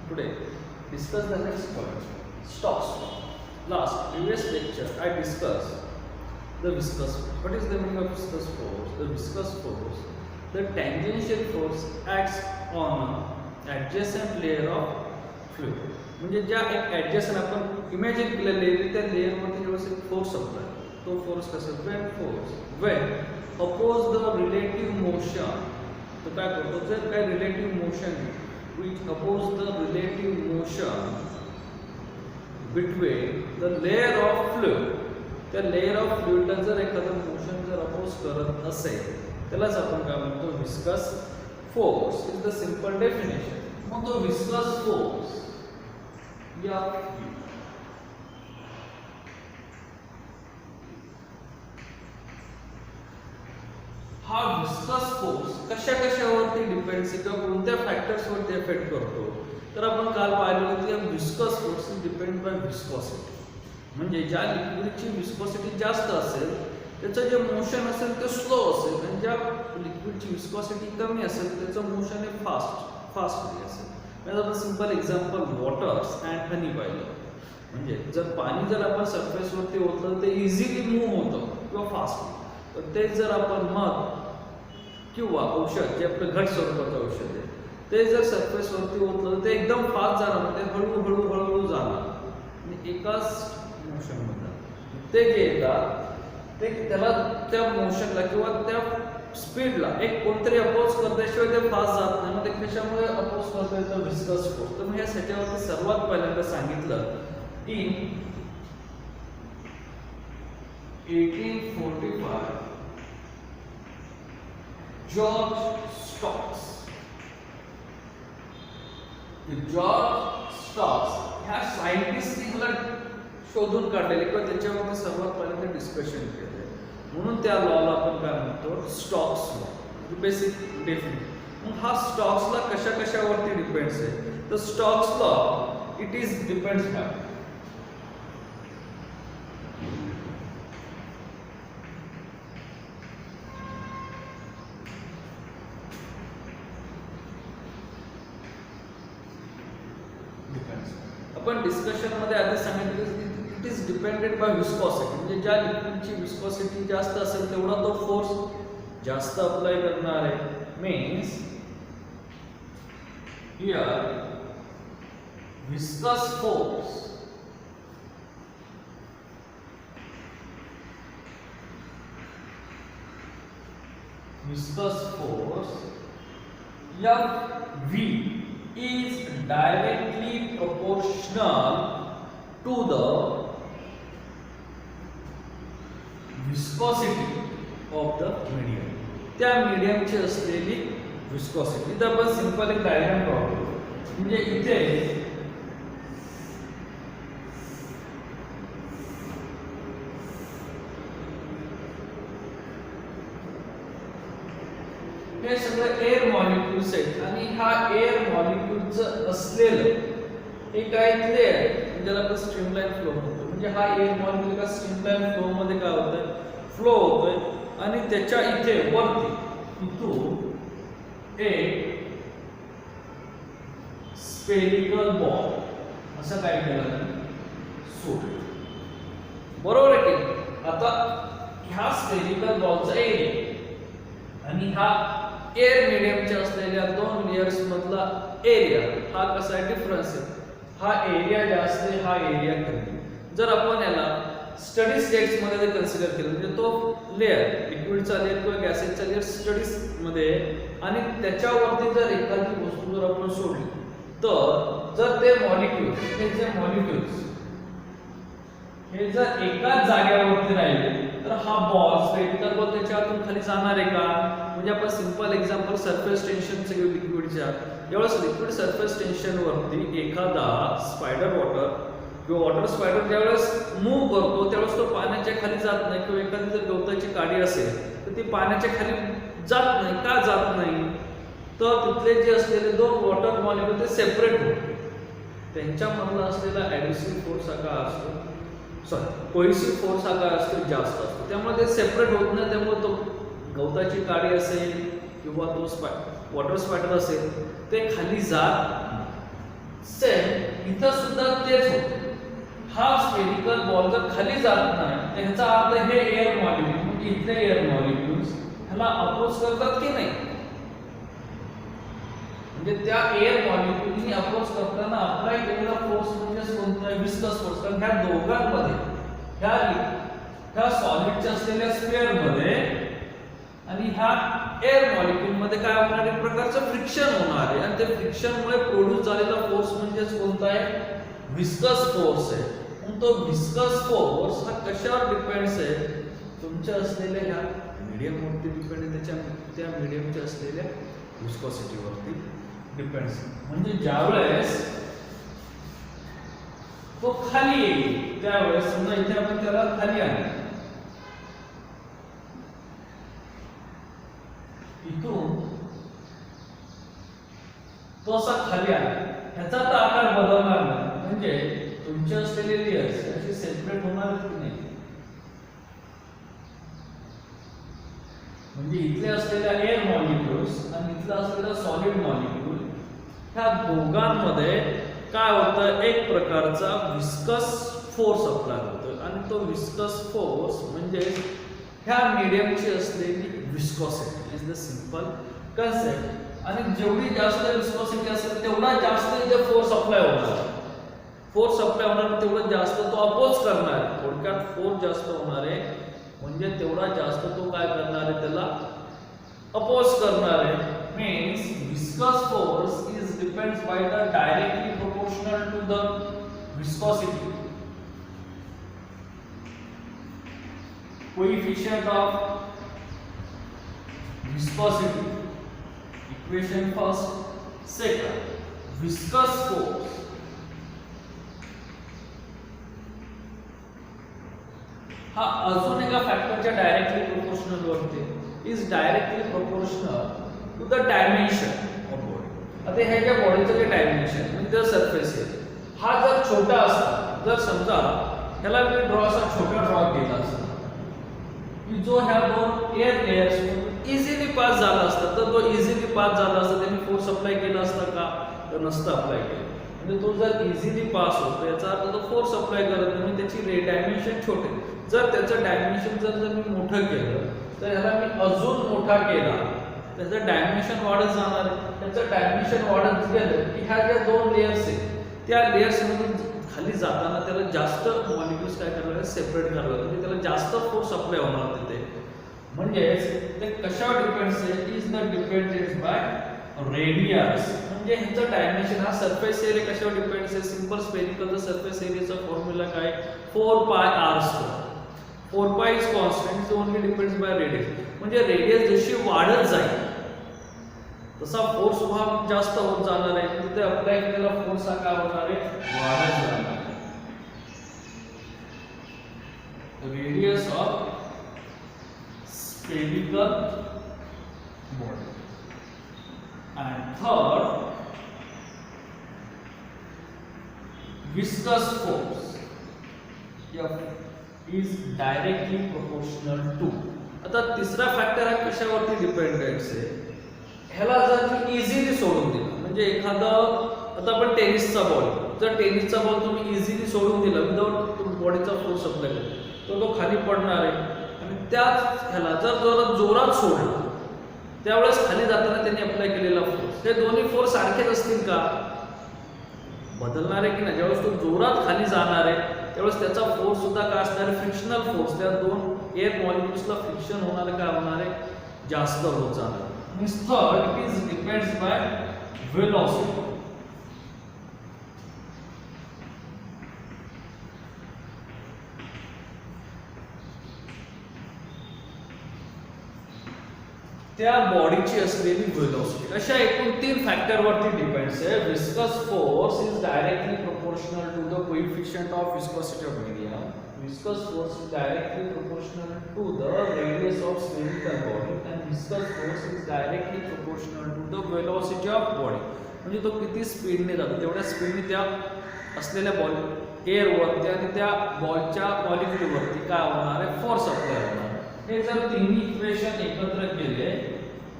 Today, discuss the next point. Stokes law. Last previous lecture, I discussed the viscous force. What is the meaning of viscous force? The viscous force, the tangential force acts on an adjacent layer of fluid. म्हणजे ज्या एक adjacent आपण imagine केलेलं layer त्या लेयरवरती जेव्हा एक force apply तो फोर्स कसा when oppose the relative motion तो काय करतो जर काय relative motion which oppose the relative motion between the layer of fluid त्या लेयर ऑफ फ्लुइडला जर एखादं मोशन जर अपोज करत असेल त्यालाच आपण काय म्हणतो viscous force is the simple definition. मग तो विस्कस फोर्स या हा विस्कस फोर्स कशावरती डिपेंड्स किंवा कोणत्या फॅक्टर्सवरती इफेक्ट करतो तर आपण काल पाहिलं की viscous force is depend bye viscosity. म्हणजे ज्या लिक्विडची विस्कोसिटी जास्त असेल त्याचं जे मोशन असेल ते स्लो असेल आणि ज्या लिक्विडची विस्कोसिटी कमी असेल त्याचं मोशन हे फास्ट असेल. म्हणजे सिंपल एक्झाम्पल वॉटर्स अँड हनी पाहिलं. म्हणजे जर पाणी जर आपण सरफेसवरती ओतलं ते इझिली मूव्ह होतं किंवा फास्ट. तर ते जर आपण मध किंवा औषध जे आपलं घट स्वरूपाचं औषध आहे ते जर सरफेसवरती ओतलं ते एकदम फास्ट जाणार ते हळूहळू जाणार आणि एकाच मोशनमध्ये ते जे येतात ते त्याला त्या मोशनला किंवा त्या स्पीडला एक कोणतरी अपोज करण्याशिवाय ते फास्ट जात नाही. मग ते कशामुळे अपोज करता येतं विस्कस फोर्स. तर मग या ह्याच्यावरती सर्वात पहिल्यांदा सांगितलं in 1845 George stocks. George stocks ह्या सायंटिस्टनी मला शोधून काढलेले किंवा त्याच्यावरती सर्वात पहिल्यांदा डिस्कशन केले म्हणून त्या लॉला आपण काय म्हणतो स्टॉक्स लॉ. Basic definition. मग हा स्टॉक्स लॉ कशावरती डिपेंड्स आहे तर Stokes law it is depends by आपण डिस्कशन मध्ये आधी सांगितलं की it is depended by viscosity. म्हणजे ज्या लिक्विडची विस्कोसिटी जास्त असेल तेवढा तो फोर्स जास्त अप्लाय करणार आहे. Means here viscous force Fv is directly proportional to the viscosity of the medium. त्या मीडियमची असलेली विस्कोसिटी. तर आपण सिंपल एक डायग्राम ड्रॉ म्हणजे इथे हे सगळं एअर मॉलिक्युल्स आहेत आणि हा एअर मॉलिक्युलचं असलेलं एक काय लेअर म्हणजे ज्याला आपण स्ट्रीमलाईन फ्लो म्हणतो. म्हणजे हा एअर मॉलिक्युल का स्ट्रीमलाईन फ्लो मध्ये काय होतंय फ्लो होतोय आणि त्याच्या इथे वरती इथून एक स्फेरिकल बॉल असं काय केलं सोड. बरोबर आहे की. आता ह्या स्फेरिकल बॉलचा एरिया आणि हा एअर मीडियमच्या असलेल्या दोन लेयर्स मधला एरिया हा कसा डिफरन्स आहे. हा एरिया जास्त आहे हा एरिया कमी. जर आपण याला स्टडी स्टेट्स मध्ये कन्सिडर केलं म्हणजे तो लेयर लिक्विडचा लेयर किंवा गॅसेसचा लेयर स्टडीज मध्ये आणि त्याच्यावरती जर एखादी वस्तू जर आपण सोडली तर जर ते मॉलिक्युल्स हे जर एकाच जागेवरती राहिले तर हा बॉल स्फेरिकल बॉल त्याच्यातून खाली जाणार आहे का. म्हणजे आपण सिंपल एक्झाम्पल सरफेस टेन्शनचं घेऊ लिक्विडच्या. ज्यावेळेस लिक्विड सरफेस टेन्शन वरती एखादा स्पायडर वॉटर किंवा वॉटर स्पायडर ज्यावेळेस मूव्ह करतो त्यावेळेस तो पाण्याच्या खाली जात नाही किंवा एखादी जर गवताची काडी असेल तर ती पाण्याच्या खाली जात नाही. का जात नाही तर तिथले जे असलेले दोन वॉटर मॉलिक्युल ते सेपरेट होते. त्यांच्यामधला असलेला ॲडिसिव्ह फोर्स हा काय असतो कोहेसिव्ह फोर्स हा काय असतो जास्त असतो. त्यामुळे ते सेपरेट होत नाही. त्यामुळे तो गवताची काडी असेल किंवा तो वॉटर स्पायडर असेल ते खाली जात सेम इथं सुद्धा तेच होते. हा स्फेरिकल बॉल जर खाली जात नाही तर ह्याचा अर्थ हे एअर मॉलिक्यूल म्हणजे इथले एअर मॉलिक्यूल्स ह्याला अपोज करतात की नाही. म्हणजे त्या एअर मॉलिक्यूलनी अपोज करताना अप्लाय केलेला फोर्स म्हणजे कोणता विस्कस फोर्स. कारण ह्या दोघांमध्ये ह्या सॉलिडच्या असलेल्या स्फिअर मध्ये आणि ह्या एअर मॉलिक्यूल मध्ये काय होणार आहे प्रकारचं फ्रिक्शन होणार आहे आणि ते फ्रिक्शन मुळे प्रोड्यूस झालेला फोर्स म्हणजे कोणता आहे विस्कस फोर्स आहे. मग तो विस्कस फोर्स हा कशावर डिपेंड्स आहे तुमच्या असलेल्या ह्या मीडियम वरती डिपेंड आहे. त्या मीडियमच्या असलेल्या विस्कोसिटी वरती डिपेंड्स. म्हणजे ज्यावेळेस तो खाली येईल त्यावेळेस समजा इथे आपण त्याला खाली आणू इथून तो असा खाली आला ह्याचा तर आकार बदलणार नाही. म्हणजे तुमचे असलेले लेयर्स असे सेपरेट होणार की नाही. म्हणजे इथले असलेल्या एअर मॉलिक्युल्स आणि इथला असलेला सॉलिड मॉलिक्यूल ह्या दोघांमध्ये काय होतं एक प्रकारचा विस्कस फोर्स अप्लाय होतो आणि तो विस्कस फोर्स म्हणजे ह्या मीडियमची असलेली viscosity is the simple concept. आणि जेवढी जास्त विस्कोसिटी असेल तेवढा जास्त इथे फोर्स अप्लाय होणार. फोर्स अप्लाय होणार तेवढा जास्त तो अपोज करणार आहे. थोडक्यात फोर्स जास्त होणार आहे म्हणजे तेवढा जास्त तो काय करणार आहे त्याला अपोज करणार आहे. Means viscous force is depends by the directly proportional to the viscosity. Coefficient of viscosity equation first. Second viscous force हा अजून एका फॅक्टरच्या डायरेक्टली प्रोपोर्शनल वरती is directly proportional to the dimension of body. आता हे ज्या बॉडीचं जे डायमेन्शन म्हणजे द सरफेस आहे हा जर छोटा असता जर समजा ह्याला मी असा छोटा ड्रॉ केला असता की जो ह्या दोन एअर लेयर्स इझिली पास झाला असता तर तो इझिली पास झाला असता त्यांनी फोर्स अप्लाय केला असता का तर नसतं अप्लाय केलं. म्हणजे तो जर इझिली पास होतो याचा अर्थ तो फोर्स अप्लाय करत नाही त्याची डायमेन्शन छोटे. जर त्याचं डायमेन्शन जर मी मोठं केलं तर ह्याला मी अजून मोठा केला त्याचं डायमेन्शन वाढत जाणार आहे. त्याचं डायमेन्शन वाढत गेलं की ह्या ज्या दोन लेयर्स आहेत त्या लेयर्समधून खाली जाताना त्याला जास्त मॉलिक्युल्स काय करायला सेपरेट करायला म्हणजे त्याला जास्त फोर्स अप्लाय होणार तिथे. म्हणजे ते कशावर डिपेंड्स आहे is the depended by radius. म्हणजे ह्याचं डायमेन्शन हा सरफेस एरिया कशावर डिपेंड्स आहे सिंपल स्फेरिकल सरफेस एरियाचा फॉर्म्युला काय 4πr². 4π is constant it only depends by radius. म्हणजे रेडियस जशी वाढत जाईल तसा फोर्स हा जास्त होत जाणार आहे. तिथे अप्लाय केलेला फोर्स हा काय होणार आहे वाढत जाणार आहे. Radius of spherical body. And third, viscous force F is directly proportional to. आता तिसरा फॅक्टर हा कशावरती डिपेंडेंट आहे ह्याला जर मी इझिली सोडून दिला म्हणजे एखादं आता आपण टेनिसचा बॉल जर टेनिसचा बॉल तुम्ही इझिली सोडून दिला विदाउट बॉडीचा फोर्स अप्लाय केला तो खाली पडणार आहे. आणि त्याच ह्याला जर जोरात सोडला त्यावेळेस खाली जाताना त्यांनी अप्लाय केलेला फोर्स हे दोन्ही फोर्स सारखेच असतील का बदलणार आहे की नाही. ज्यावेळेस तो जोरात खाली जाणार आहे त्यावेळेस त्याचा फोर्स सुद्धा काय असणार आहे फ्रिक्शनल फोर्स. त्या दोन एअर मॉलिक्युल्सला फ्रिक्शन होणार काय होणार आहे जास्त होत जाणार. Means third it is depends by velocity. त्या बॉडीची असलेली वेलोसिटी अशा एकूण 3 फॅक्टरवरती डिपेंड्स आहे. Viscous force is directly proportional to the coefficient of viscosity of medium. Viscous force is directly proportional to the radius of spherical body and viscous force is directly proportional to the velocity of body. म्हणजे तो किती स्पीडने जातो तेवढ्या स्पीडने त्या असलेल्या ball एअरवरती आणि त्या बॉलच्या मॉलिक्युलवरती काय होणार आहे फोर्स अप्लाय होणार. हे जर तिन्ही इक्वेशन एकत्र केले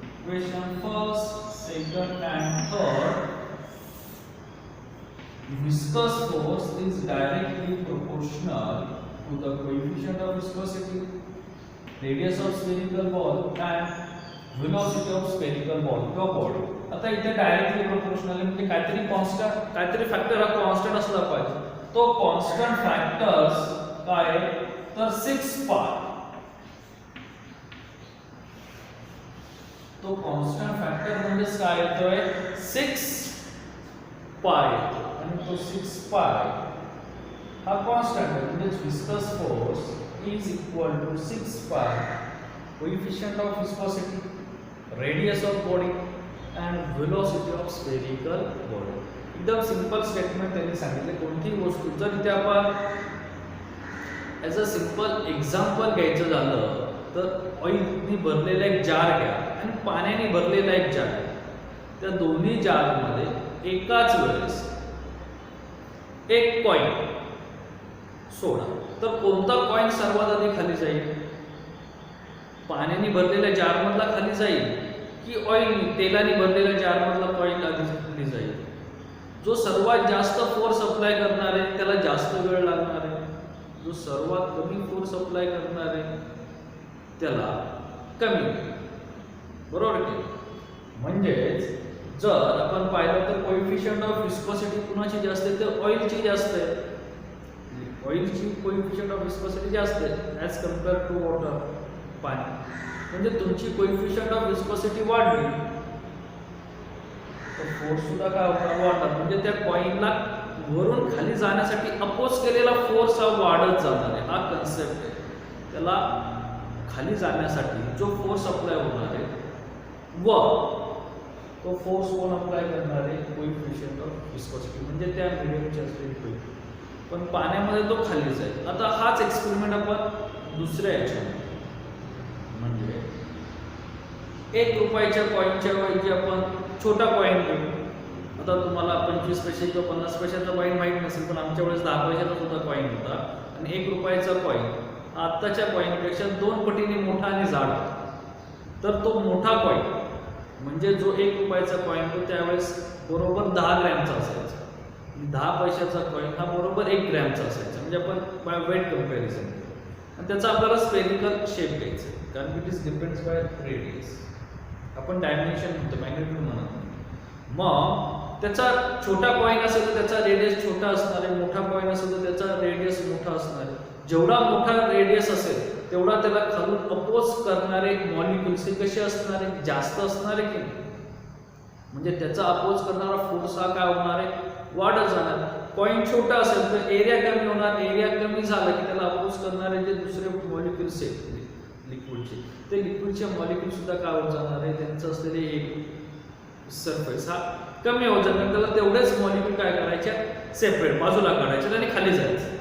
equation first second and third viscous force is directly proportional to the coefficient of viscosity, radius of spherical ball and velocity of spherical ball किंवा बॉडी. आता इथे डायरेक्टली प्रोपोर्शनल म्हणजे काहीतरी कॉन्स्टंट काहीतरी फॅक्टर हा कॉन्स्टंट असला पाहिजे. तो कॉन्स्टंट फॅक्टर्स काय तर 6 पाय. तो कॉन्स्टंट फॅक्टर म्हणजे काय येतोय 6 पाय आणि तो 6 पाय हा कॉन्स्टंट आहे म्हणजे viscous force is equal to 6 pi coefficient of viscosity, radius of body and velocity of spherical body. एकदम सिंपल स्टेटमेंट त्यांनी सांगितले. कोणतीही वस्तू जर इथे आपण ॲज अ सिंपल एक्झाम्पल घ्यायचं झालं तर ऑइलनी भरलेला एक जार घ्या आणि पाण्याने भरलेला एक जार घ्या. त्या दोन्ही जारमध्ये एकाच वेळेस एक कॉइन सोडा तर कोणता कॉइन सर्वात आधी खाली जाईल? पाण्याने भरलेल्या जार मधला खाली जाईल की ऑइल तेलाने भरलेल्या जार मधला कॉइन आधी खाली जाईल? जो सर्वात जास्त फोर्स अप्लाय करणार आहे त्याला जास्त वेळ लागणार आहे, जो सर्वात कमी फोर्स अप्लाय करणार आहे त्याला कमी. बरोबर की? म्हणजेच जर आपण पाहिलं तर कोएफिशिएंट ऑफ विस्कोसिटी कुणाची जास्त आहे तर ऑइलची जास्त आहे. ऑइलची कोएफिशिएंट ऑफ विस्कोसिटी जास्त आहे ॲज कम्पेअर टू वॉटर, पाणी. म्हणजे तुमची कोएफिशिएंट ऑफ विस्कोसिटी वाढली तर फोर्स सुद्धा काय वाढणार. म्हणजे त्या कॉइनला वरून खाली जाण्यासाठी अपोज केलेला फोर्स हा वाढत जाणार आहे. हा कन्सेप्ट आहे. त्याला खाली जाण्यासाठी जो फोर्स अप्लाय होणार आहे व तो फोर्स कोण अप्लाय करणार आहे? कोएफिशिएंट ऑफ विस्कोसिटी म्हणजे त्या मीडियमची असलेली कोएफिशिएंट. पण पाण्यामध्ये तो खाली जाईल. आता हाच एक्सपेरिमेंट आपण दुसऱ्या याच्यामध्ये म्हणजे 1 रुपयाच्या कॉइनच्या ऐवजी आपण छोटा कॉइन घेऊ. आता तुम्हाला 25 पैसे किंवा 50 पैशाचा कॉइन माहीत नसेल पण आमच्या वेळेस 10 पैशाचा सुद्धा कॉइन होता आणि 1 रुपयाचा कॉइन आत्ताच्या कॉइनपेक्षा 2 पटीने मोठा आणि जाड होता. तर तो मोठा कॉइन म्हणजे जो 1 रुपयाचा कॉइन होता त्यावेळेस बरोबर 10 ग्रॅमचा असायचा. 10 पैशाचा कॉइन हा बरोबर 1 ग्रॅमचा असायचा. म्हणजे आपण बाय वेट कंपॅरिझन आणि त्याचा आपल्याला स्फेरिकल शेप घ्यायचा आहे कारण it is depends by radius. आपण डायमेन्शन म्हणतो, मॅग्निट्यूड म्हणत नाही. मग त्याचा छोटा कॉइन असेल तर त्याचा रेडियस छोटा असणार आहे, मोठा कॉइन असेल तर त्याचा रेडियस मोठा असणार आहे. जेवढा मोठा रेडियस असेल तेवढा त्याला खालून अपोज करणारे मॉलिक्युल्स कसे असणार आहे? जास्त असणार आहे की नाही? म्हणजे त्याचा अपोज करणारा फोर्स हा काय होणार आहे? वाढत जाणार. कॉइन छोटा असेल तर एरिया कमी होणार. एरिया कमी झाला की त्याला अपोज करणारे जे दुसरे मॉलिक्युल्स आहेत लिक्विडचे ते लिक्विडचे मॉलिक्युल सुद्धा काय होत जाणार आहे? त्यांचं असलेले एक सरफेस हा कमी होत जाणार. त्याला तेवढेच मॉलिक्युल काय करायचे? सेपरेट बाजूला काढायचे आणि खाली जायचे.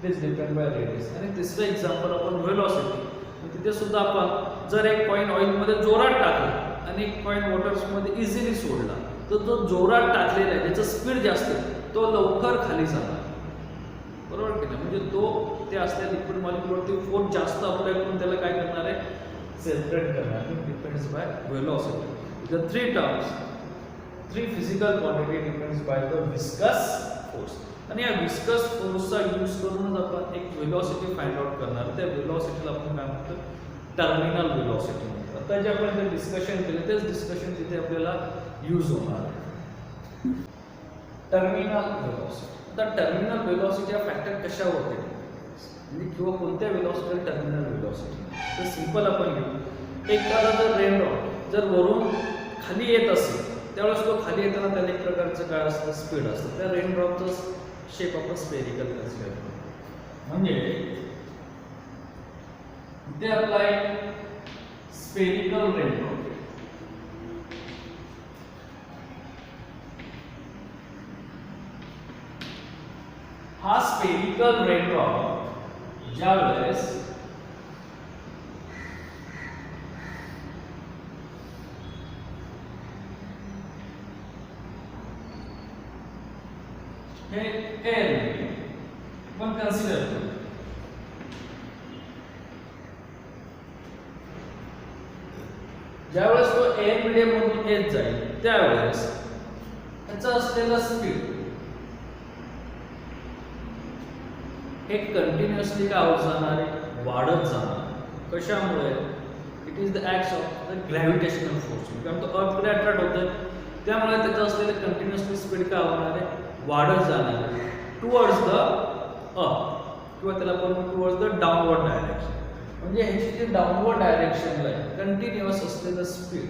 दिस डिपेंड बाय रेडियस. आणि तिसरं एक्झाम्पल आपण व्हेलॉसिटी. तिथे सुद्धा आपण जर एक कॉइन ऑइलमध्ये जोरात टाकला आणि एक कॉइन वॉटर्समध्ये इझिली सोडला तर तो जोरात टाकलेला आहे ज्याचं स्पीड जास्त आहे तो लवकर खाली जाणार. बरोबर की नाही? म्हणजे तो ते असल्या लिक्विड मॉलिक्युलवरती फोर्स जास्त अप्लाय करून त्याला काय करणार आहे? सेपरेट करणार. It depends by velocity. The 3 physical quantity depends by the viscous force. आणि या विस्कस फोर्सचा यूज करूनच आपण एक व्हेलॉसिटी फाइंड आउट करणार. त्या व्हेलॉसिटीला आपण काय म्हणतो? टर्मिनल व्हेलॉसिटी म्हणतो. आता जे आपण डिस्कशन केलं तेच डिस्कशन तिथे आपल्याला यूज होणार. Terminal velocity. आता टर्मिनल व्हेलॉसिटी हा फॅक्टर कशावर होते म्हणजे किंवा कोणत्या व्हेलॉसिटीला टर्मिनल व्हेलॉसिटी? तर सिंपल आपण घेऊ. एखादा जर रेनड्रॉप जर वरून खाली येत असेल त्यावेळेस तो खाली येताना त्याला एक प्रकारचं काय असतं? स्पीड असतं. त्या रेनड्रॉपचं शेप आपण स्फेरिकल कन्सिडर करतो. म्हणजे इथे अप्लाय स्फेरिकल रेनड्रॉप. हा स्फेरिकल रेनड्रॉप ज्या वेळेस हे एअर पण कन्सिडर करू. ज्यावेळेस तो एअर मीडियम मधून येत जाईल त्यावेळेस त्याचा असलेला स्पीड हे कंटिन्युअसली काय होत जाणार आहे, वाढत जाणार. कशामुळे? It is the acts of the gravitational force. कारण तो अर्थकडे अट्रॅक्ट होतोय, त्यामुळे त्याचं असलेलं कंटिन्युअसली स्पीड काय होणार आहे, वाढत जाणार आहे टुवर्ड्स द अर्थ, किंवा त्याला आपण टुवर्ड्स द डाऊनवर्ड डायरेक्शन. म्हणजे ह्याची जी डाऊनवर्ड डायरेक्शनला आहे कंटिन्युअस असलेलं स्पीड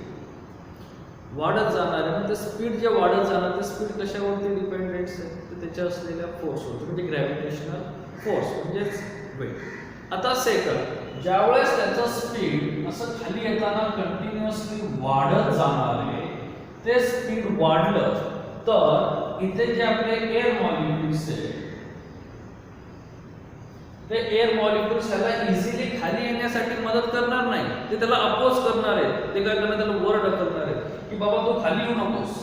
वाढत जाणार आहे. पण ते स्पीड जे वाढत जाणार ते स्पीड कशावरती डिपेंडेंट आहे, तर त्याच्या असलेल्या फोर्सवरती, म्हणजे ग्रॅव्हिटेशनल फोर्स म्हणजेच वेट. आता सेकंड, ज्यावेळेस त्याचं स्पीड असं खाली येताना कंटिन्युअसली वाढत जाणार आहे, ते स्पीड वाढलं तर इथे जे आपले एअर मॉलिक्युल्स आहेत ते एअर मॉलिक्युल्स ह्याला इझिली खाली येण्यासाठी मदत करणार नाही, ते त्याला अपोज करणार आहेत. ते काय करणार, त्याला वर ढकलणार आहेत की बाबा तू खाली येऊ नकोस.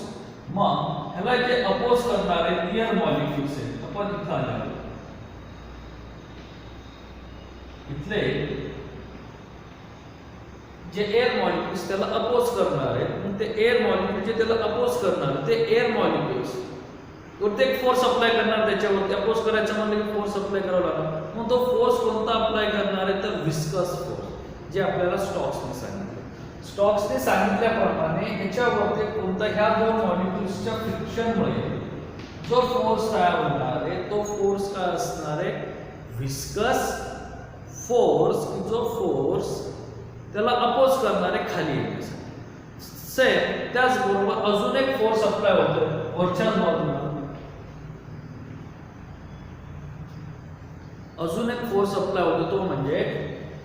मग ह्याला जे अपोज करणारे एअर मॉलिक्युल्स आहेत, आपण इथं आलो, इथले जे एअर मॉलिक्युल्स त्याला अपोज करणार आहेत, ते एअर मॉलिक्युल जे त्याला अपोज करणार ते एअर मॉलिक्युल्स वरती एक फोर्स अप्लाय करणार, त्याच्यावरती अपोज करायचं म्हणलं की फोर्स अप्लाय करावा लागणार. मग तो फोर्स कोणता अप्लाय करणार आहे, तर विस्कस फोर्स, जे आपल्याला स्टॉक्सने सांगितलं. स्टॉक्सने सांगितल्याप्रमाणे ह्याच्यावरती कोणता, ह्या दोन मॉलिक्युल्सच्या फ्रिक्शनमुळे जो फोर्स तयार होणार आहे तो फोर्स काय असणार आहे, विस्कस फोर्स, जो फोर्स त्याला अपोज करणार आहे खाली येण्यासाठी. सेम त्याचबरोबर अजून एक फोर्स अप्लाय होतो वरच्याच बाजूला, अजून एक फोर्स अप्लाय होतो, तो म्हणजे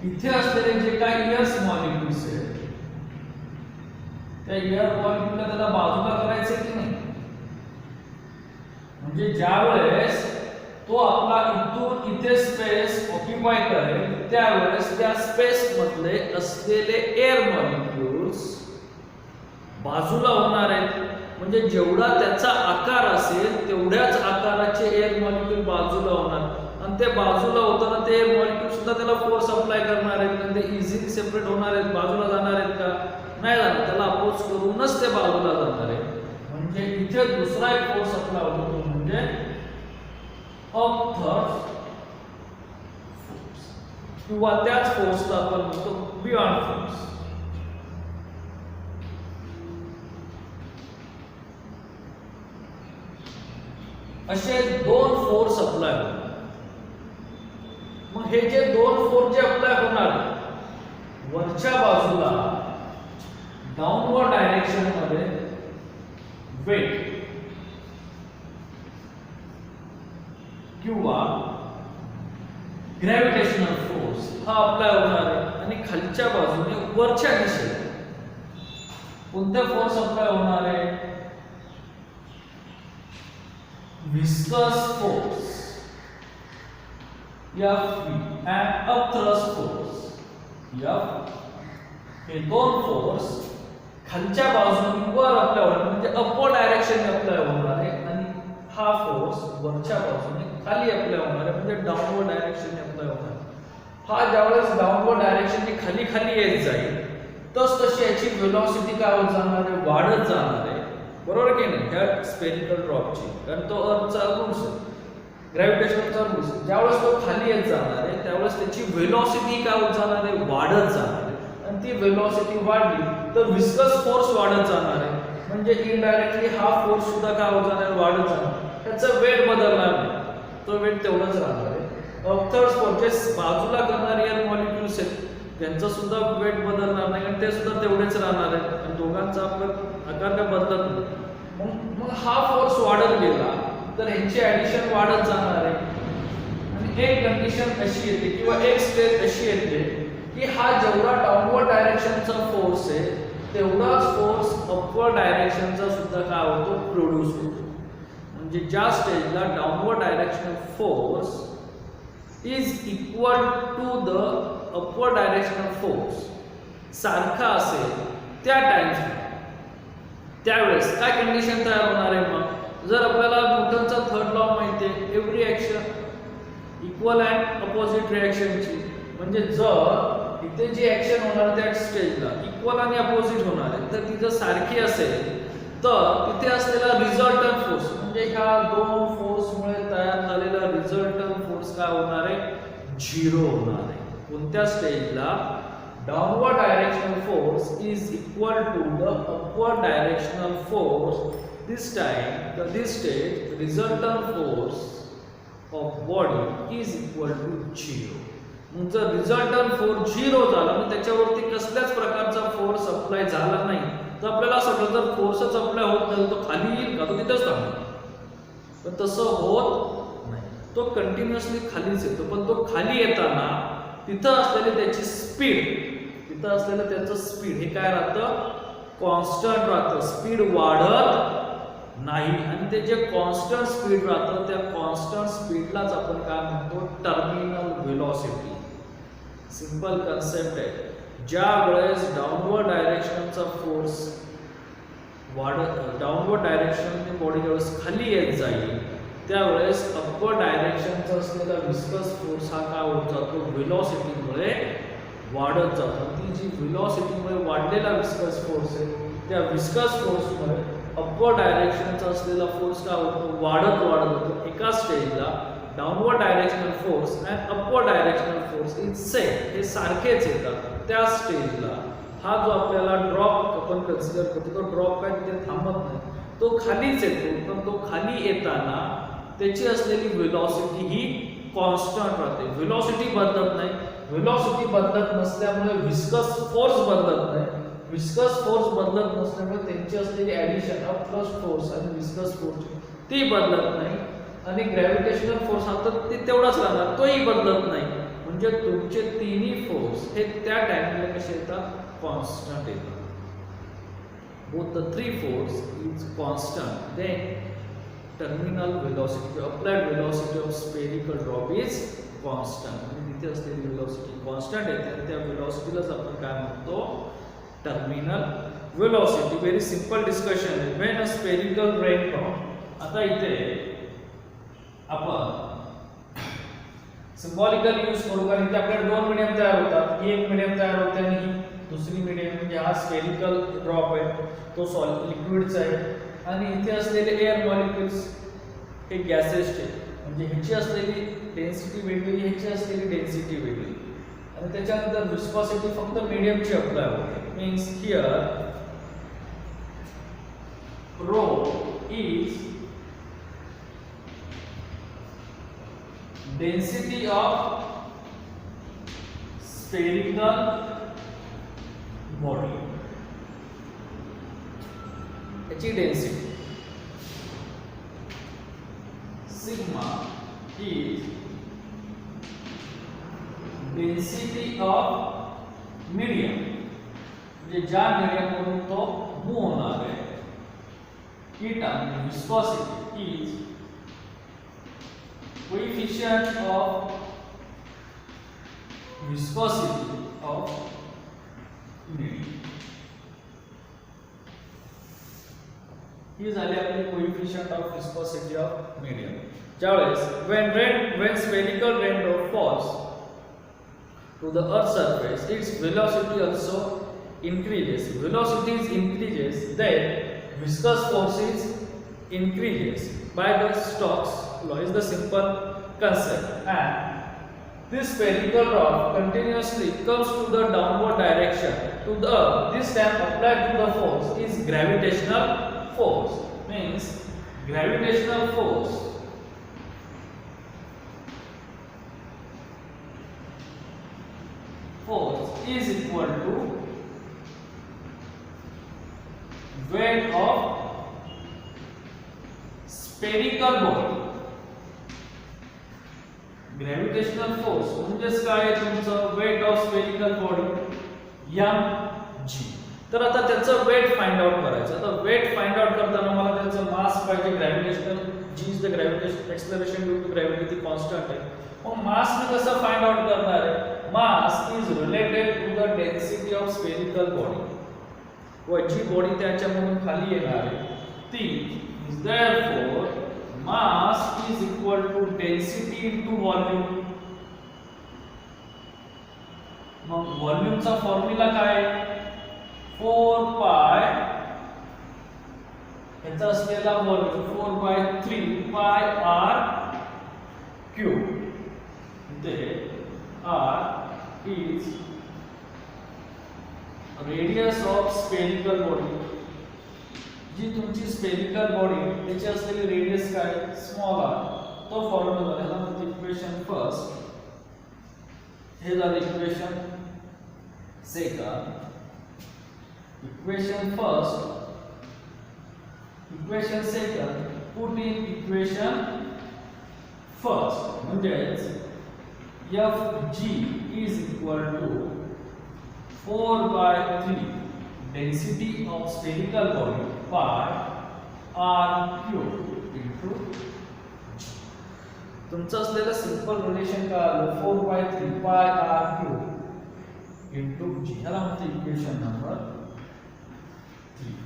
इथे असलेले जे काही एअर मॉलिक्युल्स आहेत त्या एअर मॉलिक्युलला त्याला बाजूला करायचे की नाही. म्हणजे ज्या वेळेस तो आपला इथून इथे स्पेस ऑक्युपाय करेल त्यावेळेस त्या स्पेस मधले असलेले एअर मॉलिक्युल्स बाजूला होणार आहेत. म्हणजे जेवढा त्याचा आकार असेल तेवढ्याच आकाराचे एअर मॉलिक्युल बाजूला होणार, आणि ते बाजूला होताना ते एअर मॉलिक्युल सुद्धा त्याला फोर्स अप्लाय करणार आहेत. आणि ते इझिली सेपरेट होणार आहेत, बाजूला जाणार आहेत का, नाही जाणार, त्याला अपोज करूनच ते बाजूला जाणार आहे. म्हणजे इथे दुसरा एक फोर्स अप्लाय होतो, तो म्हणजे अपथर्ड फोर्स, किंवा त्याच फोर्सला आपण म्हणतो बियॉन्ड फोर्स. असे दोन फोर्स अप्लाय होतात. मग हे जे दोन फोर्स जे अप्लाय होणार वरच्या बाजूला डाऊनवर्ड डायरेक्शन मध्ये वेट किंवा ग्रॅव्हिटेशनल फोर्स हा अप्लाय होणार आहे, आणि खालच्या बाजूने वरच्या दिशेने कोणता फोर्स अप्लाय होणार आहे, viscous force F and upthrust force F. हे दोन फोर्स खालच्या बाजूने वर अप्लाय होणार, म्हणजे अपवर्ड डायरेक्शन अप्लाय होणार आहे, आणि हा फोर्स वरच्या बाजूने खाली अप्लाय होणार आहे, म्हणजे डाऊनवर्ड डायरेक्शन अप्लाय होणार. हा ज्यावेळेस डाऊनवर्ड डायरेक्शन खाली खाली येत जाईल तस तशी याची वेलोसिटी काय होत जाणार आहे, वाढत जाणार आहे. बरोबर की नाही, ह्या स्फेरिकल ड्रॉपची, कारण तो अर्थचा रूल्स आहे, ग्रॅव्हिटेशनचा रूल्स. ज्यावेळेस तो खाली येत जाणार आहे त्यावेळेस त्याची वेलोसिटी काय होत जाणार आहे, वाढत जाणार आहे. आणि ती वेलोसिटी वाढली तर विस्कस फोर्स वाढत जाणार आहे, म्हणजे इनडायरेक्टली हा फोर्स सुद्धा काय होत जाणार आहे, वाढत जाणार. त्याचं वेट बदलणार नाही, तो वेट तेवढाच राहणार आहे. अपथर्ड फोर्स बाजूला करणारे एअर मॉलिक्युल्स आहेत त्यांचं सुद्धा वेट बदलणार नाही, आणि ते सुद्धा तेवढेच राहणार आहे, आणि दोघांचा आपला आकार काय बदलत नाही. मग हा फोर्स वाढत गेला तर ह्यांची ऍडिशन वाढत जाणार आहे. आणि एक कंडिशन अशी येते किंवा एक स्टेट अशी येते की हा जेवढा डाऊनवर्ड डायरेक्शनचा फोर्स आहे तेवढाच फोर्स अपवर्ड डायरेक्शनचा सुद्धा काय होतो, प्रोड्यूस होतो. म्हणजे ज्या स्टेजला downward directional force is equal to the upward directional force सारखा असेल त्या टाइम्स त्यावेळेस काय कंडिशन तयार होणार आहे. मग जर आपल्याला न्यूटनचा थर्ड लॉ माहिती आहे, every action equal and opposite रिॲक्शनची, म्हणजे जर इथे जी ऍक्शन होणार त्या स्टेजला इक्वल आणि अपोजिट होणार आहे तर ती जर सारखी असेल तर तिथे असलेला रिझल्टंट फोर्स, म्हणजे ह्या दोन फोर्समुळे तयार झालेला रिझल्टंट फोर्स फोर्स काय होणार आहे, 0 होणार आहे. कोणत्या स्टेजला downward directional force is equal to the upward directional force. This stage resultant force of body is equal to 0. मग जर रिझल्टंट फोर्स 0 झाला मग त्याच्यावरती कसल्याच प्रकारचा फोर्स अप्लाय झाला नाही तर आपल्याला असं वाटतं जर फोर्सच अप्लाय होत नाही तो खाली येईल का, तो तिथेच थांबेल. पण तसं होत नाही, तो कंटिन्युअसली खालीच येतो. पण तो खाली येताना तिथं असलेली त्याची स्पीड हे काय राहतं, कॉन्स्टंट राहतं. स्पीड वाढत नाही. आणि ते जे कॉन्स्टंट स्पीड राहतं त्या कॉन्स्टंट स्पीडलाच आपण काय म्हणतो, टर्मिनल व्हेलॉसिटी. सिंपल कन्सेप्ट आहे. ज्या वेळेस डाउनवर्ड डायरेक्शनचा फोर्स डाउनवर्ड डायरेक्शनने बॉडी ज्यावेळेस खाली येत जाईल त्यावेळेस अपवर्ड डायरेक्शनचा असलेला विस्कस फोर्स हा काय होत जातो, व्हेलॉसिटीमुळे वाढत जातो. ती जी व्हेलॉसिटीमुळे वाढलेला विस्कस फोर्स आहे त्या विस्कस फोर्समुळे अपवर्ड डायरेक्शनचा असलेला फोर्स काय होतो, वाढत होतो. एका स्टेजला डाउनवर्ड डायरेक्शनल फोर्स आणि upward directional force is same, हे सारखेच येतात. त्या स्टेजला हा जो आपल्याला ड्रॉप आपण कन्सिडर करतो तो ड्रॉप काय तिथे थांबत नाही, तो खालीच येतो. पण तो खाली येताना त्याची असलेली व्हेलॉसिटी ही कॉन्स्टंट राहते. व्हेलॉसिटी बदलत नाही. व्हेलॉसिटी बदलत नसल्यामुळे विस्कस फोर्स बदलत नाही. विस्कस फोर्स बदलत नसल्यामुळे त्यांची असलेली ऍडिशन ऑफ प्लस फोर्स आणि विस्कस फोर्स ती बदलत नाही. आणि ग्रॅव्हिटेशनल फोर्स हा तर ते तेवढाच राहणार, तोही बदलत नाही. म्हणजे तुमचे तिन्ही फोर्स हे त्या टाइमला कसे येतात, कॉन्स्टंट येतात. both the three force is constant, then terminal velocity, applied velocity of spherical drop is constant. आणि तिथे असलेली velocity constant आहे आणि त्या velocityलाच आपण काय म्हणतो, terminal velocity. Very simple discussion आहे. When a spherical raindrop, आता इथे आपण सिम्बॉलिकल यूज करू कारण इथे आपल्याकडे दोन मीडियम तयार होतात. ही एक मीडियम तयार होते आणि दुसरी मीडियम म्हणजे हा स्फेरिकल ड्रॉप आहे तो सॉलिड लिक्विडचा आहे आणि इथे असलेले एअर मॉलिक्युल्स हे गॅसेसचे, म्हणजे ह्याची असलेली डेन्सिटी वेगळी, ह्याची असलेली डेन्सिटी वेगळी आणि त्याच्यानंतर विस्कॉसिटी फक्त मीडियमची अप्लाय होते. Means here rho is density of spherical body, ह्याची density. Sigma is density of medium, म्हणजे ज्या मीडियम मधून तो मूव होणार आहे. थीटा म्हणजे viscosity is coefficient of viscosity of medium. ही झाली आपली coefficient of viscosity of medium. ज्यावेळेस when spherical raindrop falls to the earth surface, its velocity also increases. Velocity increases, then viscous forces increases by the Stokes law is the simple concept. And this spherical rod continuously comes to the downward direction to the earth. This time applied to the force is gravitational force. Means gravitational force is equal to weight of spherical body. Gravitational force म्हणजेच काय तुमचं weight of spherical body mg. तर आता त्याचं weight find out करायचं. तर weight find out करताना मला त्याचं मास पाहिजे. Gravitational g is the gravitation acceleration due to gravity, ती कॉन्स्टंट आहे. मग मास ने कसं फाइंड आउट करणार आहे? Mass is related to the density of spherical body. व जी बॉडी त्याच्यामधून खाली येणार आहे ती is therefore mass is equal to density into volume. मग व्हॉल्यूमचा फॉर्म्युला काय? 4 पाय याचा असलेला व्हॉल्यूम 4/3 पाय r क्यूब इथे r is radius of spherical body, जी तुमची स्फेरिकल बॉडी त्याची असलेली रेडियस काय स्मॉल r, तो फॉर्म्युला ह्याला म्हणतात इक्वेशन फर्स्ट, हे झालं equation second. Equation first, equation second put in equation first, म्हणजेच Fg is equal to 4/3 density of spherical body by r cube into g. तुमचं असलेलं सिंपल रिलेशन काय आलं 4/3 पाय r cube into g, ह्याला म्हणते इक्वेशन नंबर 3.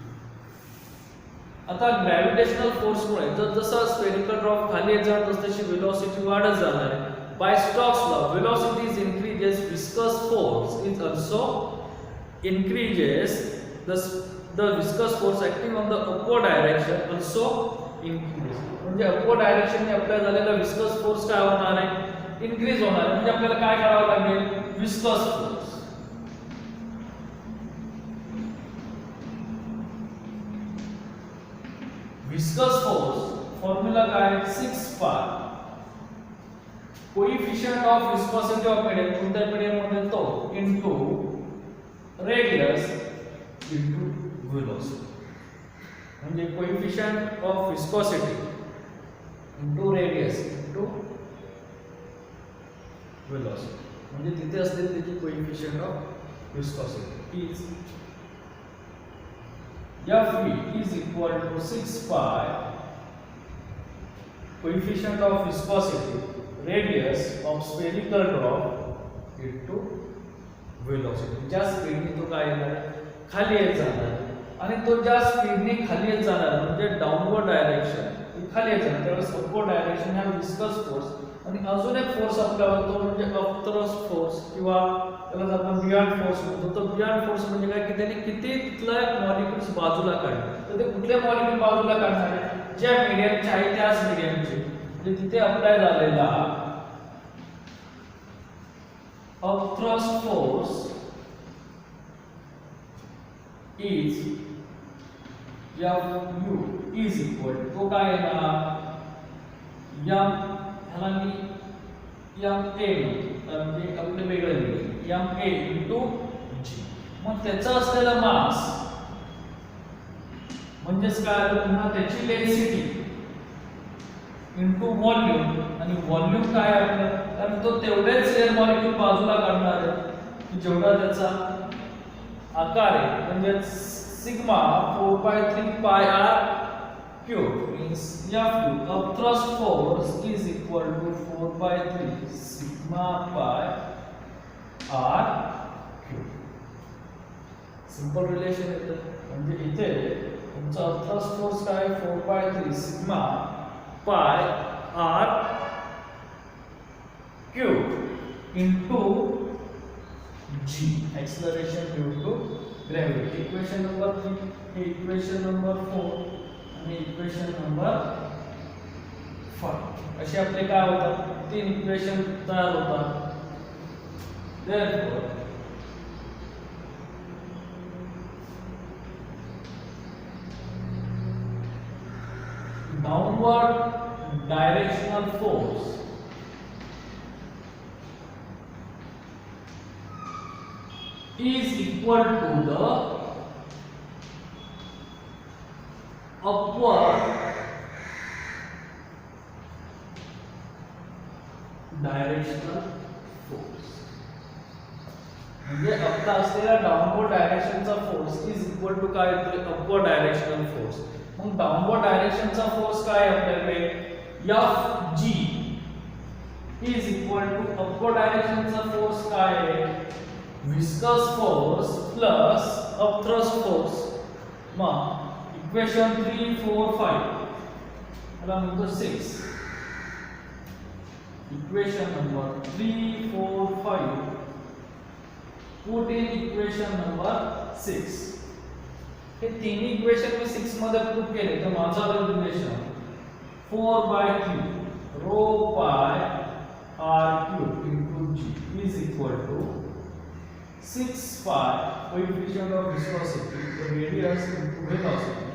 आता gravitational force मुळे जसं स्फेरिकल ड्रॉप खाली येत जात तशी वेलोसिटी वाढत जाणार आहे. By Stokes' law, velocity is increases, viscous force is also increases. The viscous force acting on the upward direction also increases. म्हणजे upward direction ने अप्लाय झालेला viscous force काय होणार आहे इनक्रीज होणार आहे. म्हणजे आपल्याला काय करावं लागेल viscous force. viscous force formula काय 6 pi coefficient of viscosity of medium, कोणत्या मीडियम मध्ये तो इनटू रेडियस इनटू वेलोसिटी. म्हणजे coefficient of viscosity into radius into velocity, म्हणजे तिथे असलेली त्याची coefficient of viscosity is Fv is equal to 6 pi coefficient of viscosity radius of spherical drop into velocity. ज्या स्पीडने तो काय येणार खाली येत जाणार आणि तो ज्या स्पीडने खाली येत जाणार म्हणजे डाऊनवर्ड डायरेक्शन खाली येत जाणार त्यावेळेस अपवर्ड डायरेक्शन हा विस्कस फोर्स आणि अजून एक फोर्स आपल्याला तो म्हणजे अपथ्रस्ट फोर्स किंवा त्याला आपण बियॉन्ड फोर्स म्हणतो. तो बियॉन्ड फोर्स म्हणजे काय की त्याने किती तिथला मॉलिक्युल्स बाजूला काढले, तर ते कुठले मॉलिक्युल बाजूला काढणार आहे ज्या मीडियमचे आहे त्याच मीडियमचे, म्हणजे तिथे अप्लाय झालेला upthrust force is Fu is equal to तो काय येणार m ह्याला मी ma म्हणजे आपले वेगळे लिहिले ma into g. मग त्याचा असलेला मास म्हणजेच काय आलं पुन्हा त्याची डेन्सिटी इनटू व्हॉल्यूम, आणि व्हॉल्यूम काय आपलं कारण तो तेवढेच एअर मॉलिक्यूल बाजूला काढणार आहे की जेवढा त्याचा आकार आहे, म्हणजे sigma 4/3 pi r cube means Fu upthrust force is equal to 4/3 sigma pi r cube. Simple relation येतं, म्हणजे इथे तुमचा upthrust force काय 4/3 sigma pi r cube into g, acceleration due to gravity. Equation number 3 हे equation number 4 आणि equation number 5 असे आपले काय होतात 3 इक्वेशन तयार होतात. therefore downward directional force is equal to the upward directional force. म्हणजे आता असलेला डाउनवर्ड डायरेक्शनचा फोर्स इज इक्वल टू काय येतो अपवर्ड डायरेक्शनल फोर्स. मग डाउनवर्ड डायरेक्शनचा फोर्स काय आपल्याकडे Fg is equal to upward डायरेक्शनचा फोर्स काय आहे viscous force plus upthrust force. मग इक्वेशन 3 4 5 ला म्हणतो 6. Equation number 3 4 5 put in equation number 6. हे तिन्ही इक्वेशन मी 6 मध्ये पुट केले तर माझा रिलेशन 4/3 रो पाय r cube into g is equal to 6 pi coefficient of viscosity, the radius into velocity,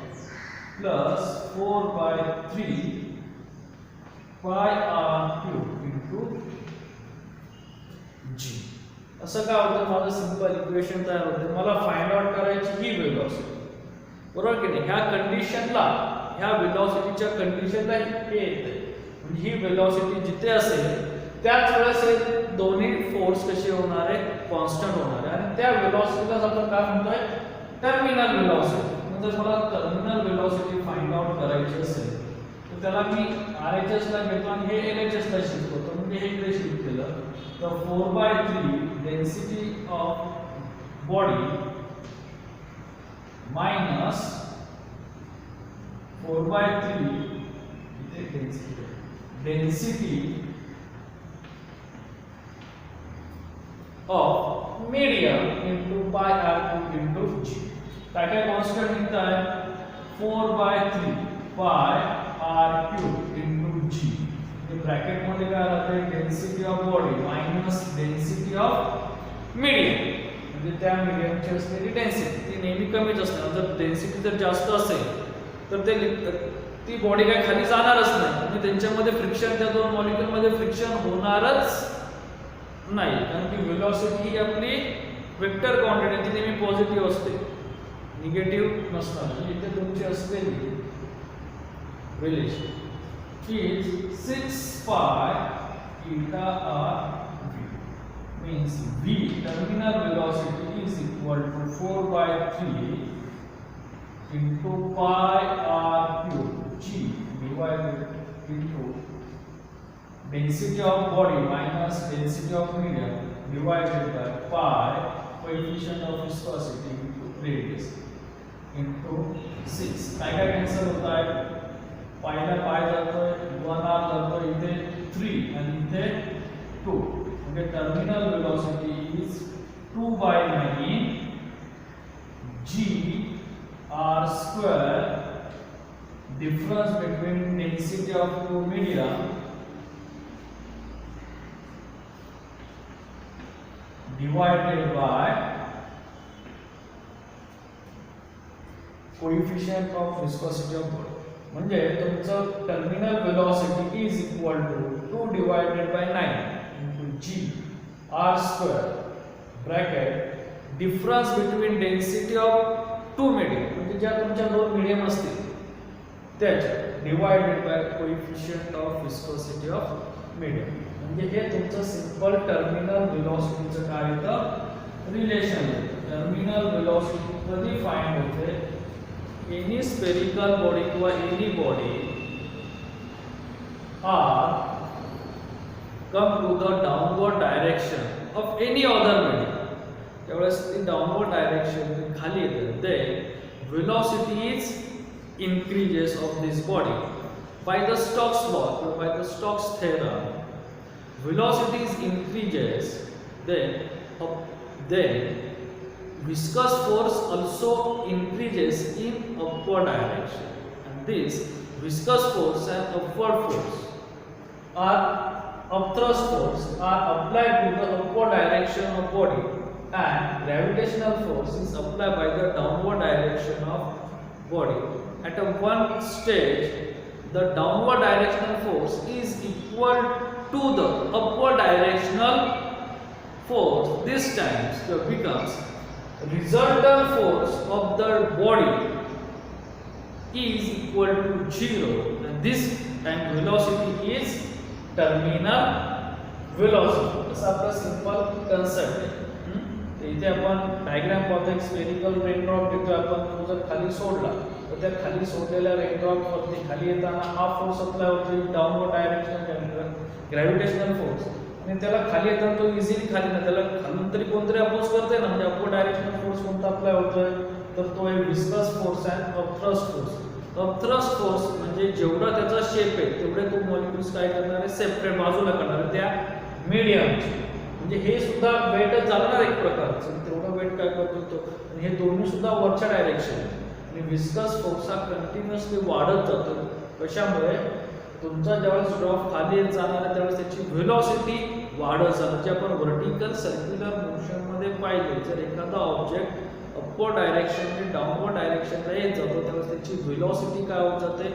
plus 4 by 3 pi r cube into g. असं काय होतं, माझं सिंपल इक्वेशन तयार होते. मला फाइंड आउट करायची ही वेलोसिटी, बरोबर की नाही. ह्या कंडिशनला, ह्या वेलोसिटीच्या कंडिशनला हे येते, म्हणजे ही वेलोसिटी जिथे असेल त्याच वेळेस हे दोन्ही फोर्स कसे होणार आहे, कॉन्स्टंट होणार आहे. आणि त्या वेलोसिटीलाच आपण काय म्हणतोय, टर्मिनल वेलोसिटी. म्हणजे मला टर्मिनल वेलोसिटी फाइंड आउट करायची असेल तर त्याला मी RHS ला घेतो आणि हे LHS ला शिफ्ट करतो. म्हणजे हे इकडे शिफ्ट केलं तर 4/3 डेन्सिटी ऑफ बॉडी मायनस 4/3 इथे density of medium into pi R cube into G. काय काय कॉन्स्टंट निघताय, 4/3 pi R cube into G. Bracket मध्ये काय राहते, density of body minus density of medium. म्हणजे त्या मीडियमची असलेली डेन्सिटी ती नेहमी कमीच असते. जर डेन्सिटी जर जास्त असेल तर ती बॉडी काय खाली जाणारच नाही. म्हणजे त्यांच्यामध्ये फ्रिक्शन, त्या दोन मॉलिक्युल मध्ये फ्रिक्शन होणारच नाही, कारण की वेलोसिटी ही आपली वेक्टर क्वांटिटी, ती नेहमी पॉझिटिव्ह असते, निगेटिव्ह नसणार. इथे तुमची असलेली relation is 6 pi eta r v, means v terminal velocity is equal to 4/3 into pi r cube g divided into density of body minus density of medium divided by pi coefficient of viscosity into radius into 6. काय काय cancel होत आहे, पायला पाय जातोय, 1r जातोय, इथे 3 आणि इथे 2. म्हणजे terminal velocity is 2/9 g r square, difference between density of two media divided by coefficient of viscosity of body. म्हणजे तुमचं terminal velocity is equal to 2 divided by 9 into g r square bracket difference between density of two medium, म्हणजे ज्या तुमच्या दोन medium असतील त्याच्या, divided by coefficient of viscosity of medium. म्हणजे हे तुमचं सिंपल टर्मिनल वेलोसिटीचं काय येतं, रिलेशन. टर्मिनल वेलोसिटी कधी फाइंड होते, any spherical body किंवा any body are come to the downward direction of any other medium. त्यावेळेस ती downward direction खाली येते, then velocity is increases of this body by the Stokes law or by the Stokes theorem. Velocity is increases, then viscous force also increases in upward direction, and this viscous force and upward force are upthrust force are applied to the upward direction of body, and gravitational force is applied by the downward direction of body. At a one stage, the downward directional force is equal to the upward directional force. This time becomes resultant force of the body is equal to 0, and this time velocity is terminal velocity. असा आपला simple concept आहे. इथे आपण diagram पाहतो, एक spherical raindrop घेतो आपण. तो जर खाली सोडला तर त्या खाली सोडलेल्या रेनड्रॉप वरती खाली येताना हा फोर्स अप्लाय होतो, डाऊनवर्ड डायरेक्शन ग्रॅव्हिटेशनल फोर्स, आणि त्याला खाली येताना तो इझिली खाली ना, त्याला खालून तरी कोणतरी अपोज करते ना. म्हणजे अपवर्ड डायरेक्शनल फोर्स कोणता अप्लाय होतोय, तर तो आहे विस्कस फोर्स आणि अपथ्रस्ट फोर्स. अपथ्रस्ट फोर्स म्हणजे जेवढा त्याचा शेप आहे तेवढे तो मॉलिक्युल्स काय करणार आहे, सेपरेट बाजूला करणार आहे त्या मीडियमची. म्हणजे हे सुद्धा वेटच चालणार एक प्रकारचं, तेवढं वेट काय करतो तो, आणि हे दोन्ही सुद्धा वरच्या डायरेक्शन. आणि विस्कस फोर्स हा कंटिन्युअसली वाढत जातो. कशामुळे, तुमचा ज्यावेळेस ड्रॉप खाली येत जाणार आहे त्यावेळेस त्याची व्हेलॉसिटी वाढत जाणार. जे आपण व्हर्टिकल सर्क्युलर मोशन मध्ये पाहिले, जर एखादा ऑब्जेक्ट अपवर्ड डायरेक्शन डाऊनवर्ड डायरेक्शनला येत जातो त्यावेळेस त्याची व्हेलॉसिटी काय होत जाते,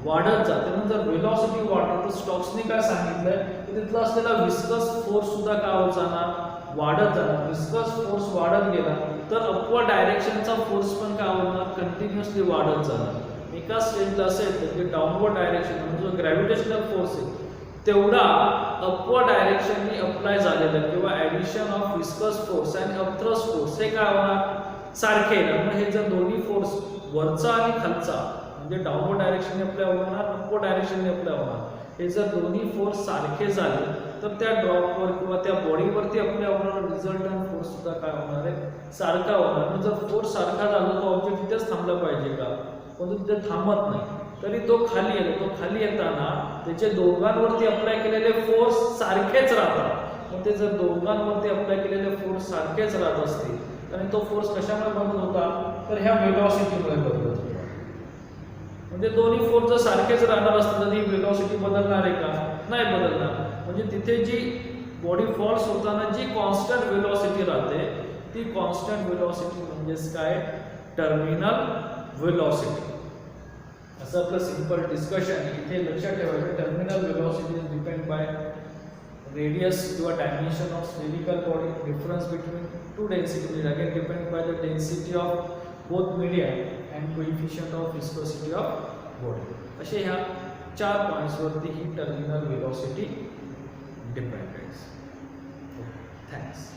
वाढत जाते. म्हणून जर व्हेलॉसिटी वाढली तर स्टॉक्सने काय सांगितलंय की तिथला असलेला विस्कस फोर्स सुद्धा काय होत जाणार, वाढत जाणार. विस्कस फोर्स वाढत गेला तर अपवर्ड डायरेक्शनचा फोर्स पण काय होणार, कंटिन्युअसली वाढत जाणार. एका स्टेजला असेल तर जे डाऊनवर्ड डायरेक्शन म्हणजे जो ग्रॅव्हिटेशनल फोर्स आहे तेवढा अपवर्ड डायरेक्शननी अप्लाय झालेला किंवा ऍडिशन ऑफ विस्कस फोर्स आणि अपथ्रस्ट फोर्स हे काय होणार, सारखे येणार. मग हे जर दोन्ही फोर्स वरचा आणि खालचा म्हणजे डाऊनवर्ड डायरेक्शनने अप्लाय होणार, अपवर्ड डायरेक्शनने अप्लाय होणार, हे जर दोन्ही फोर्स सारखे झाले तर त्या ड्रॉपवर किंवा त्या बॉडीवरती अप्लाय होणारा रिझल्टंट फोर्स सुद्धा काय होणार आहे, सारखा होणार. म्हणजे जर फोर्स सारखा झाला तो ऑब्जेक्ट तिथेच थांबला पाहिजे का, पण तो तिथे थांबत नाही तरी तो खाली येतो. तो खाली येताना त्याचे दोघांवरती अप्लाय केलेले फोर्स सारखेच राहतात. मग ते जर दोघांवरती अप्लाय केलेले फोर्स सारखेच राहत असतील आणि तो फोर्स कशामुळे बदलत होता, तर ह्या व्हेलॉसिटीमुळे बदलत होता. म्हणजे दोन्ही फोर्स जर सारखेच राहणार असतील तर ही व्हेलॉसिटी बदलणार आहे का, नाही बदलणार. म्हणजे तिथे जी बॉडी फॉल्स होताना जी कॉन्स्टंट व्हेलॉसिटी राहते ती कॉन्स्टंट व्हेलॉसिटी म्हणजेच काय, टर्मिनल व्हेलॉसिटी. असं आपलं सिंपल डिस्कशन. इथे लक्षात ठेवायचं terminal velocity is depend by radius किंवा dimension of spherical body, difference between two density again depend by the density of both medium and coefficient of viscosity of body. असे ह्या 4 पॉईंट्सवरती ही टर्मिनल व्हेलॉसिटी डिपेंड आहे. Thanks.